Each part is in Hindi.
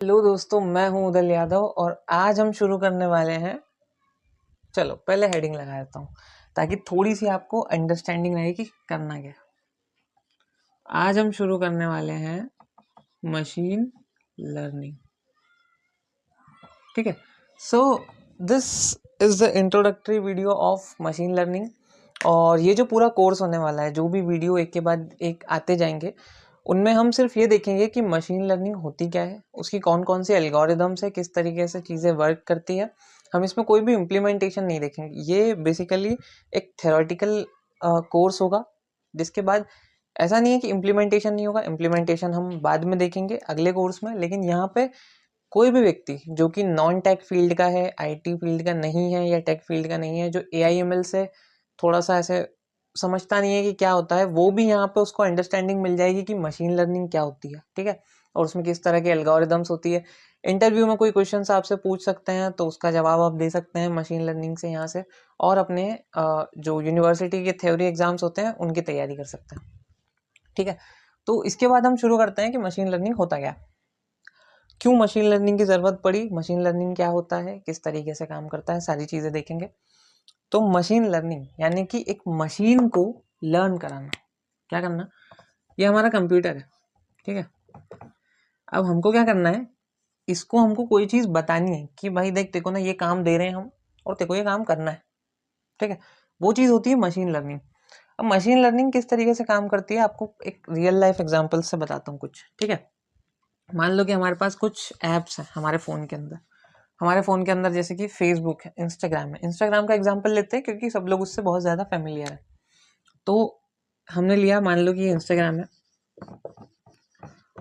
हेलो दोस्तों, मैं हूं उदल यादव और आज हम शुरू करने वाले हैं। चलो पहले हेडिंग लगा देता हूं ताकि थोड़ी सी आपको अंडरस्टैंडिंग रहे कि करना क्या। आज हम शुरू करने वाले हैं मशीन लर्निंग। ठीक है, so this is the introductory video of machine learning. और ये जो पूरा कोर्स होने वाला है, जो भी वीडियो एक के बाद एक आते जाएंगे, उनमें हम सिर्फ ये देखेंगे कि मशीन लर्निंग होती क्या है, उसकी कौन कौन सी एल्गोरिदम्स है, किस तरीके से चीज़ें वर्क करती है। हम इसमें कोई भी इम्प्लीमेंटेशन नहीं देखेंगे। ये बेसिकली एक थ्योरेटिकल कोर्स होगा, जिसके बाद ऐसा नहीं है कि इम्प्लीमेंटेशन नहीं होगा। इम्प्लीमेंटेशन हम बाद में देखेंगे अगले कोर्स में। लेकिन यहाँ पे कोई भी व्यक्ति जो कि नॉन टेक फील्ड का है, आईटी फील्ड का नहीं है या टेक फील्ड का नहीं है, जो एआईएमएल से थोड़ा सा ऐसे समझता नहीं है कि क्या होता है, वो भी यहाँ पे उसको अंडरस्टैंडिंग मिल जाएगी कि मशीन लर्निंग क्या होती है। ठीक है, और उसमें किस तरह के एल्गोरिदम्स होती है। इंटरव्यू में कोई क्वेश्चन आपसे पूछ सकते हैं तो उसका जवाब आप दे सकते हैं मशीन लर्निंग से यहाँ से, और अपने जो यूनिवर्सिटी के थ्योरी एग्जाम्स होते हैं उनकी तैयारी कर सकते हैं। ठीक है, तो इसके बाद हम शुरू करते हैं कि मशीन लर्निंग होता क्या, क्यों मशीन लर्निंग की ज़रूरत पड़ी, मशीन लर्निंग क्या होता है, किस तरीके से काम करता है, सारी चीज़ें देखेंगे। तो मशीन लर्निंग यानी कि एक मशीन को लर्न कराना, क्या करना। ये हमारा कंप्यूटर है, ठीक है। अब हमको क्या करना है, इसको हमको कोई चीज़ बतानी है कि भाई देख, तेको ना ये काम दे रहे हैं हम और तेको ये काम करना है। ठीक है, वो चीज़ होती है मशीन लर्निंग। अब मशीन लर्निंग किस तरीके से काम करती है, आपको एक रियल लाइफ एग्जाम्पल से बताता हूँ कुछ। ठीक है, मान लो कि हमारे पास कुछ ऐप्स हैं हमारे फ़ोन के अंदर। हमारे फ़ोन के अंदर जैसे कि फेसबुक है, इंस्टाग्राम है। इंस्टाग्राम का एग्जांपल लेते हैं क्योंकि सब लोग उससे बहुत ज़्यादा फेमिलियर है। तो हमने लिया, मान लो कि ये इंस्टाग्राम है,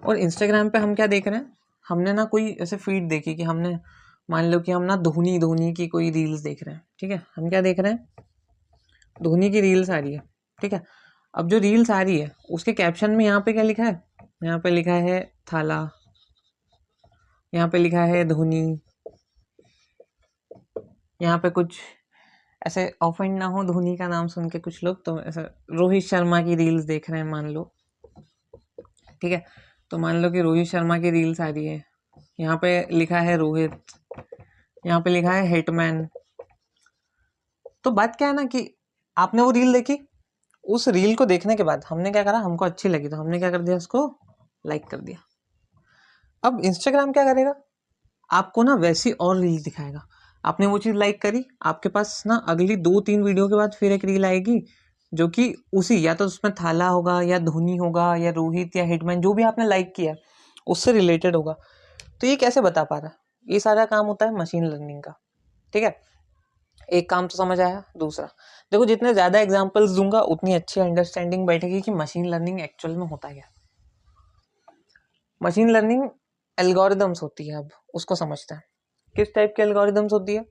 और इंस्टाग्राम पे हम क्या देख रहे हैं, हमने ना कोई ऐसे फीड देखी कि हमने, मान लो कि हम ना धोनी धोनी की कोई रील्स देख रहे हैं। ठीक है, हम क्या देख रहे हैं, धोनी की रील्स आ रही है। ठीक है, अब जो रील्स आ रही है उसके कैप्शन में यहाँ पे क्या लिखा है, यहाँ पे लिखा है थाला, यहाँ पे लिखा है धोनी, यहाँ पे कुछ ऐसे ऑफेंड ना हो धोनी का नाम सुन के कुछ लोग, तो ऐसा रोहित शर्मा की रील्स देख रहे हैं मान लो। ठीक है, तो मान लो कि रोहित शर्मा की रील्स आ रही है, यहाँ पे लिखा है रोहित, यहाँ पे लिखा है हिटमैन। तो बात क्या है ना कि आपने वो रील देखी, उस रील को देखने के बाद हमने क्या करा, हमको अच्छी लगी तो हमने क्या कर दिया, उसको लाइक कर दिया। अब इंस्टाग्राम क्या करेगा, आपको ना वैसी और रील दिखाएगा। आपने वो चीज़ लाइक करी, आपके पास ना अगली 2-3 वीडियो के बाद फिर एक रील आएगी जो कि उसी, या तो उसमें थाला होगा या धोनी होगा या रोहित या हिटमैन, जो भी आपने लाइक किया उससे रिलेटेड होगा। तो ये कैसे बता पा रहा है, ये सारा काम होता है मशीन लर्निंग का। ठीक है, एक काम तो समझ आया। दूसरा देखो, जितने ज़्यादा एग्जाम्पल्स दूंगा उतनी अच्छी अंडरस्टैंडिंग बैठेगी कि मशीन लर्निंग एक्चुअल में होता क्या। मशीन लर्निंग एल्गोरिदम्स होती है, अब उसको समझते हैं किस टाइप के एल्गोरिदम्स होती है।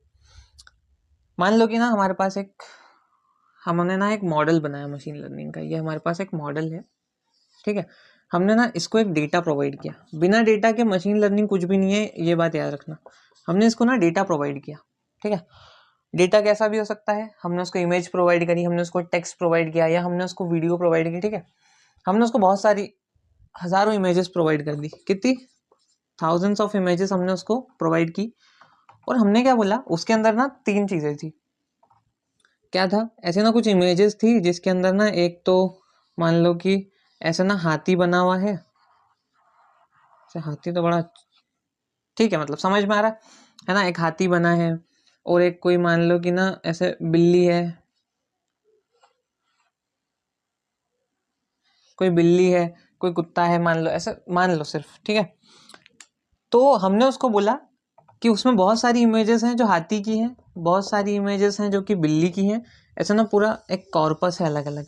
मान लो कि ना हमारे पास एक, हमने ना एक मॉडल बनाया मशीन लर्निंग का। ये हमारे पास एक मॉडल है, ठीक है। हमने ना इसको एक डेटा प्रोवाइड किया, बिना डेटा के मशीन लर्निंग कुछ भी नहीं है, ये बात याद रखना। हमने इसको ना डेटा प्रोवाइड किया, ठीक है। डेटा कैसा भी हो सकता है, हमने उसको इमेज प्रोवाइड करी, हमने उसको टेक्स्ट प्रोवाइड किया, या हमने उसको वीडियो प्रोवाइड की। ठीक है, हमने उसको बहुत सारी हज़ारों इमेजेस प्रोवाइड कर दी, कितनी थाउजेंड्स ऑफ इमेजेस हमने उसको प्रोवाइड की। और हमने क्या बोला, उसके अंदर ना 3 चीज़ें थी। क्या था, ऐसे ना कुछ इमेजेस थी जिसके अंदर ना, एक तो मान लो कि ऐसे ना हाथी बना हुआ है, ऐसे हाथी तो बड़ा, ठीक है, मतलब समझ में आ रहा है ना, एक हाथी बना है। और एक कोई मान लो कि ना ऐसे बिल्ली है, कोई बिल्ली है, कोई कुत्ता है, मान लो, ऐसे मान लो सिर्फ। ठीक है, तो हमने उसको बोला कि उसमें बहुत सारी इमेजेस हैं जो हाथी की हैं, बहुत सारी इमेजेस हैं जो कि बिल्ली की हैं। ऐसा ना पूरा एक कॉर्पस है अलग अलग,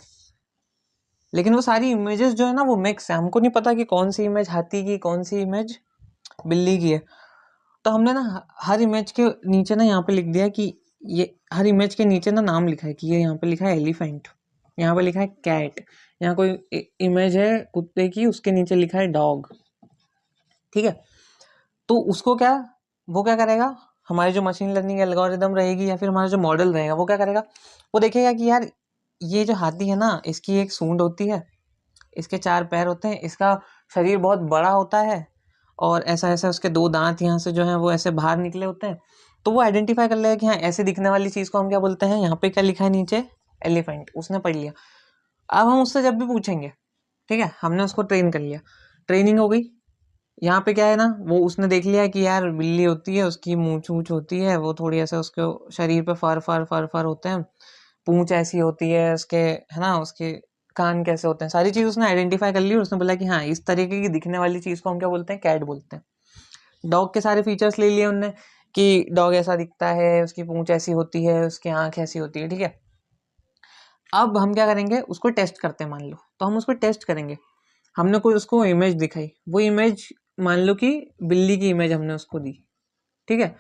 लेकिन वो सारी इमेजेस जो है ना वो मिक्स है। हमको नहीं पता कि कौन सी इमेज हाथी की, कौन सी इमेज बिल्ली की है। तो हमने ना हर इमेज के नीचे ना यहाँ पे लिख दिया कि ये, हर इमेज के नीचे ना नाम लिखा है कि ये, यहाँ पे लिखा है एलिफेंट, यहाँ पे लिखा है कैट, यहाँ कोई इमेज है कुत्ते की, उसके नीचे लिखा है डॉग। ठीक है, तो उसको क्या, वो क्या करेगा, हमारी जो मशीन लर्निंग एल्गोरिदम रहेगी या फिर हमारा जो मॉडल रहेगा, वो क्या करेगा, वो देखेगा कि यार ये जो हाथी है ना, इसकी एक सूंड होती है, इसके 4 पैर होते हैं, इसका शरीर बहुत बड़ा होता है, और ऐसा ऐसा उसके 2 दांत यहाँ से जो है वो ऐसे बाहर निकले होते हैं, तो वो आइडेंटिफाई कर लेगा कि हाँ ऐसे दिखने वाली चीज़ को हम क्या बोलते हैं। यहाँ पे क्या लिखा है नीचे, एलिफेंट, उसने पढ़ लिया। अब हम उससे जब भी पूछेंगे, ठीक है, हमने उसको ट्रेन कर लिया, ट्रेनिंग हो गई। यहाँ पे क्या है ना, वो उसने देख लिया कि यार बिल्ली होती है, उसकी मूंछ ऊँच होती है, वो थोड़ी ऐसे उसके शरीर पे फर फर फर फर होते हैं, पूंछ ऐसी होती है उसके, है ना, उसके कान कैसे होते हैं, सारी चीज़ उसने आइडेंटिफाई कर ली और उसने बोला कि हाँ इस तरीके की दिखने वाली चीज़ को हम क्या बोलते हैं, कैट बोलते हैं। डॉग के सारे फीचर्स ले लिए उनने कि डॉग ऐसा दिखता है, उसकी पूंछ ऐसी होती है, उसकी आँख ऐसी होती है, ठीक है। अब हम क्या करेंगे, उसको टेस्ट करते हैं मान लो, तो हम उसको टेस्ट करेंगे। हमने कोई उसको इमेज दिखाई, वो इमेज मान लो कि बिल्ली की इमेज हमने उसको दी, ठीक है,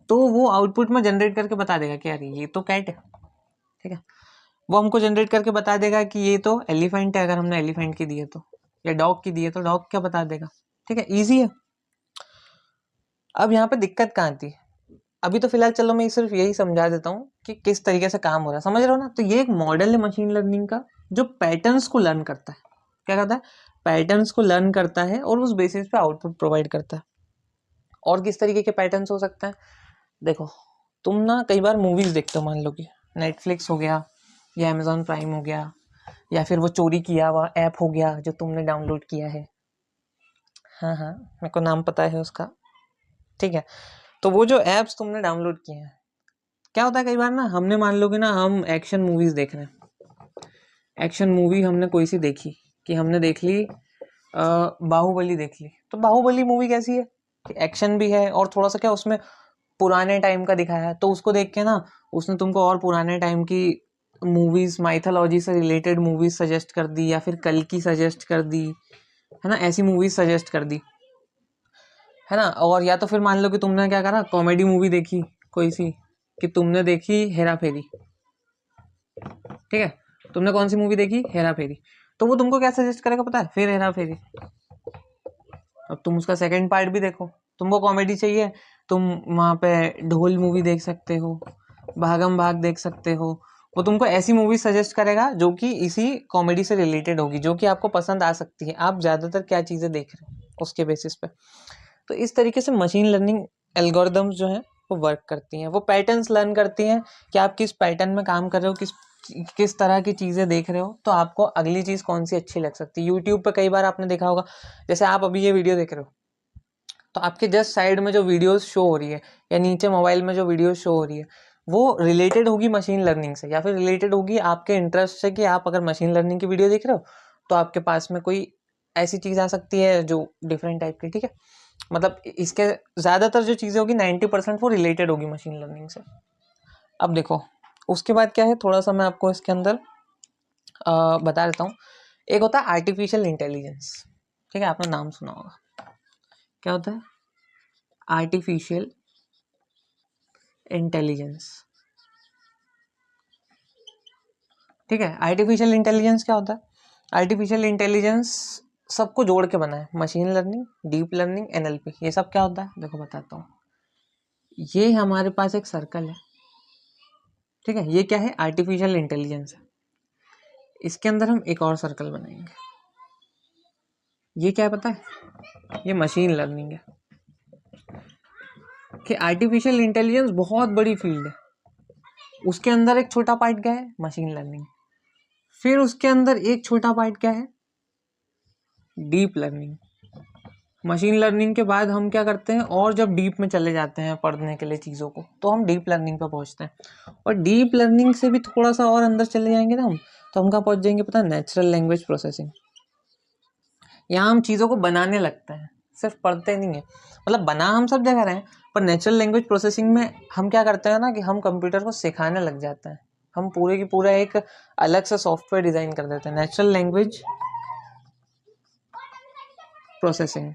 तो वो आउटपुट में जनरेट करके बता देगा कि यार ये तो कैट है, ठीक है। वो हमको जनरेट करके बता देगा कि ये तो एलिफेंट है, अगर हमने एलिफेंट की दी है तो, या डॉग की दी है तो डॉग क्या बता देगा, ठीक है, ईजी है। अब यहाँ पे दिक्कत कहाँ आती है, अभी तो फिलहाल चलो मैं सिर्फ यही समझा देता हूँ कि किस तरीके से काम हो रहा है, समझ रहे हो ना। तो ये एक मॉडल है मशीन लर्निंग का जो पैटर्न्स को लर्न करता है। क्या करता है, पैटर्न्स को लर्न करता है और उस बेसिस पे आउटपुट प्रोवाइड करता है। और किस तरीके के पैटर्न्स हो सकते हैं, देखो तुम ना कई बार मूवीज देखते हो, मान लो कि नेटफ्लिक्स हो गया या अमेजोन प्राइम हो गया, या फिर वो चोरी किया हुआ ऐप हो गया जो तुमने डाउनलोड किया है, हाँ हाँ मेरे को नाम पता है उसका, ठीक है। तो वो जो ऐप्स तुमने डाउनलोड किए हैं, क्या होता है कई बार ना, हमने मान लो कि ना हम एक्शन मूवीज देख रहे हैं, एक्शन मूवी हमने कोई सी देखी, कि हमने देख ली बाहुबली देख ली, तो बाहुबली मूवी कैसी है, एक्शन भी है और थोड़ा सा क्या उसमें पुराने टाइम का दिखाया है, तो उसको देख के ना उसने तुमको और पुराने टाइम की मूवीज, माइथोलॉजी से रिलेटेड मूवीज सजेस्ट कर दी, या फिर कल की सजेस्ट कर दी, है ना, ऐसी मूवीज सजेस्ट कर दी, है ना। और या तो फिर मान लो कि तुमने क्या करा, कॉमेडी मूवी देखी कोई सी, कि तुमने देखी हेरा फेरी, ठीक है, तुमने कौन सी मूवी देखी, हेरा फेरी, तो वो तुमको क्या सजेस्ट करेगा पता है, फिर हेरा फेरी। अब तुम उसका सेकंड पार्ट भी देखो, तुमको कॉमेडी चाहिए, तुम वहाँ पे ढोल मूवी देख सकते हो, भागम भाग देख सकते हो, वो तुमको ऐसी मूवी सजेस्ट करेगा जो कि इसी कॉमेडी से रिलेटेड होगी, जो कि आपको पसंद आ सकती है, आप ज़्यादातर क्या चीज़ें देख रहे हो उसके बेसिस पे। तो इस तरीके से मशीन लर्निंग एल्गोरिदम्स जो हैं वो वर्क करती हैं, वो पैटर्न्स लर्न करती हैं कि आप किस पैटर्न में काम कर रहे हो, किस तरह की चीज़ें देख रहे हो, तो आपको अगली चीज़ कौन सी अच्छी लग सकती है। यूट्यूब पे कई बार आपने देखा होगा, जैसे आप अभी ये वीडियो देख रहे हो, तो आपके जस्ट साइड में जो वीडियोस शो हो रही है, या नीचे मोबाइल में जो वीडियो शो हो रही है, वो रिलेटेड होगी मशीन लर्निंग से, या फिर रिलेटेड होगी आपके इंटरेस्ट से, कि आप अगर मशीन लर्निंग की वीडियो देख रहे हो तो आपके पास में कोई ऐसी चीज़ आ सकती है जो डिफरेंट टाइप की, ठीक है। मतलब इसके ज़्यादातर जो चीज़ें होगी 90% वो रिलेटेड होगी मशीन लर्निंग से। अब देखो उसके बाद क्या है, थोड़ा सा मैं आपको इसके अंदर बता देता हूँ। एक होता है आर्टिफिशियल इंटेलिजेंस, ठीक है, आपने नाम सुना होगा, क्या होता है आर्टिफिशियल इंटेलिजेंस, ठीक है। आर्टिफिशियल इंटेलिजेंस क्या होता है, आर्टिफिशियल इंटेलिजेंस सबको जोड़ के बना है, machine learning, deep learning, NLP, ये सब क्या होता है, देखो बताता हूँ। ये हमारे पास एक सर्कल है, ठीक है, ये क्या है, आर्टिफिशियल इंटेलिजेंस है। इसके अंदर हम एक और सर्कल बनाएंगे, ये क्या है पता है, ये मशीन लर्निंग है। कि आर्टिफिशियल इंटेलिजेंस बहुत बड़ी फील्ड है, उसके अंदर एक छोटा पार्ट क्या है, मशीन लर्निंग, फिर उसके अंदर एक छोटा पार्ट क्या है, डीप लर्निंग। मशीन लर्निंग के बाद हम क्या करते हैं, और जब डीप में चले जाते हैं पढ़ने के लिए चीज़ों को, तो हम डीप लर्निंग पर पहुंचते हैं। और डीप लर्निंग से भी थोड़ा सा और अंदर चले जाएंगे ना हम, तो हम कहाँ पहुंच जाएंगे पता है, नेचुरल लैंग्वेज प्रोसेसिंग। यहाँ हम चीज़ों को बनाने लगते हैं, सिर्फ पढ़ते नहीं है, मतलब बना हम सब जगह रहे हैं, पर नेचुरल लैंग्वेज प्रोसेसिंग में हम क्या करते हैं ना, कि हम कंप्यूटर को सिखाने लग जाते हैं, हम पूरे की पूरा एक अलग से सॉफ्टवेयर डिज़ाइन कर देते हैं, नेचुरल लैंग्वेज प्रोसेसिंग।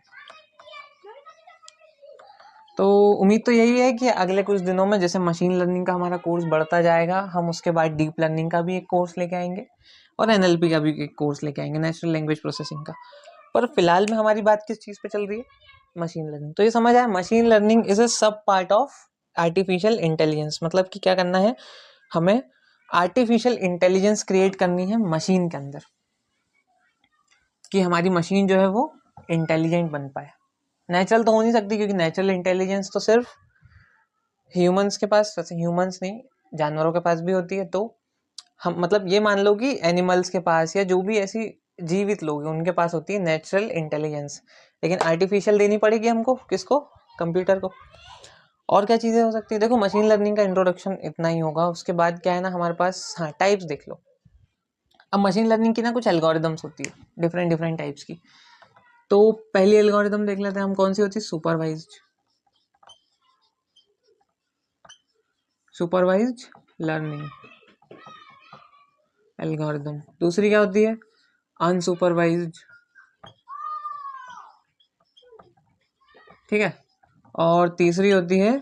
तो उम्मीद तो यही है कि अगले कुछ दिनों में जैसे मशीन लर्निंग का हमारा कोर्स बढ़ता जाएगा, हम उसके बाद डीप लर्निंग का भी एक कोर्स लेके आएंगे, और एनएलपी का भी एक कोर्स लेके आएंगे, नेचुरल लैंग्वेज प्रोसेसिंग का। पर फिलहाल में हमारी बात किस चीज़ पे चल रही है, मशीन लर्निंग। तो ये समझ आया, मशीन लर्निंग इज अ सब पार्ट ऑफ आर्टिफिशियल इंटेलिजेंस, मतलब कि क्या करना है, हमें आर्टिफिशियल इंटेलिजेंस क्रिएट करनी है मशीन के अंदर, कि हमारी मशीन जो है वो इंटेलिजेंट बन पाए। नेचुरल तो हो नहीं सकती, क्योंकि नेचुरल इंटेलिजेंस तो सिर्फ ह्यूमंस के पास, वैसे ह्यूमंस नहीं, जानवरों के पास भी होती है। तो हम मतलब ये मान लो कि एनिमल्स के पास या जो भी ऐसी जीवित लोग हैं उनके पास होती है नेचुरल इंटेलिजेंस, लेकिन आर्टिफिशियल देनी पड़ेगी हमको, किसको? कंप्यूटर को। और क्या चीज़ें हो सकती है? देखो मशीन लर्निंग का इंट्रोडक्शन इतना ही होगा। उसके बाद क्या है ना हमारे पास, हाँ, टाइप्स देख लो। अब मशीन लर्निंग की ना कुछ एल्गोरिदम्स होती है डिफरेंट डिफरेंट टाइप्स की। तो पहली एल्गोरिदम देख लेते हैं हम, कौन सी होती है? Supervised learning algorithm. दूसरी क्या होती है? अनसुपरवाइज्ड। ठीक है। और तीसरी होती है,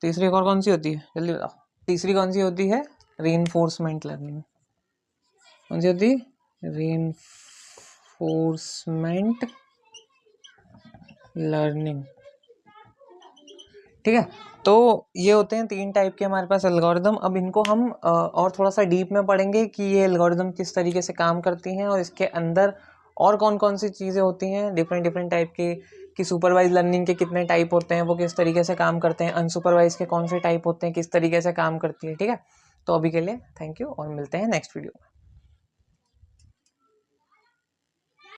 तीसरी एक और कौन सी होती है, जल्दी बताओ। तीसरी कौन सी होती है? Reinforcement learning. कौन सी होती है? Reinforcement learning. ठीक है। तो ये होते हैं 3 टाइप के हमारे पास एल्गोरिदम। अब इनको हम और थोड़ा सा डीप में पढ़ेंगे कि ये एल्गोरिदम किस तरीके से काम करती हैं और इसके अंदर और कौन कौन सी चीज़ें होती हैं डिफरेंट डिफरेंट टाइप की, कि सुपरवाइज लर्निंग के कितने टाइप होते हैं, वो किस तरीके से काम करते हैं, अनसुपरवाइज के कौन से टाइप होते हैं, किस तरीके से काम करती है। ठीक है। तो अभी के लिए थैंक यू और मिलते हैं नेक्स्ट वीडियो में।